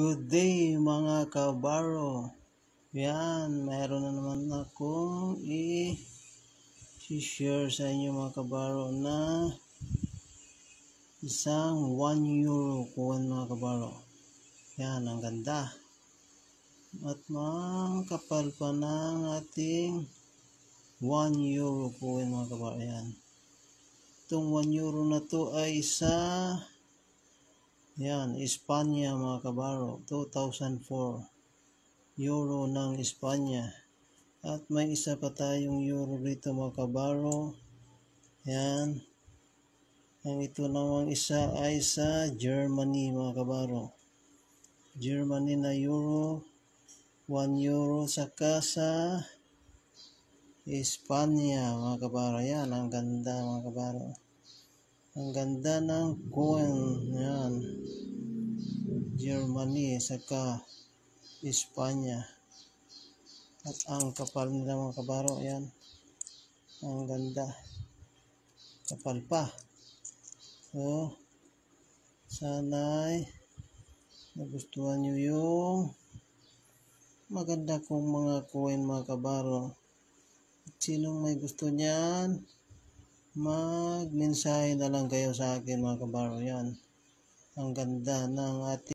Good day mga kabaro. Yan, mayroon na naman akong i-share sa inyo mga kabaro na isang 1 euro coin mga kabaro. Yan, ang ganda. At mga kapal pa ng ating 1 euro coin mga kabaro. Yan. Itong 1 euro na to ay isa yan, Espanya mga kabaro, 2004. Euro ng Espanya. At may isa pa tayong euro dito mga kabaro. Yan. Ang ito namang isa ay sa Germany mga kabaro. Germany na euro, 1 euro saka sa Espanya mga kabaro. Yan, ang ganda mga kabaro. Ang ganda ng coin. Yan. Germany saka Espanya. At ang kapal nila mga kabaro. Yan. Ang ganda. Kapal pa. So, sana'y nagustuhan nyo yung maganda kong mga coin mga kabaro. At sinong may gusto niyan, magmensahe na lang kayo sa akin mga kabaro. Yan. Ang ganda ng ating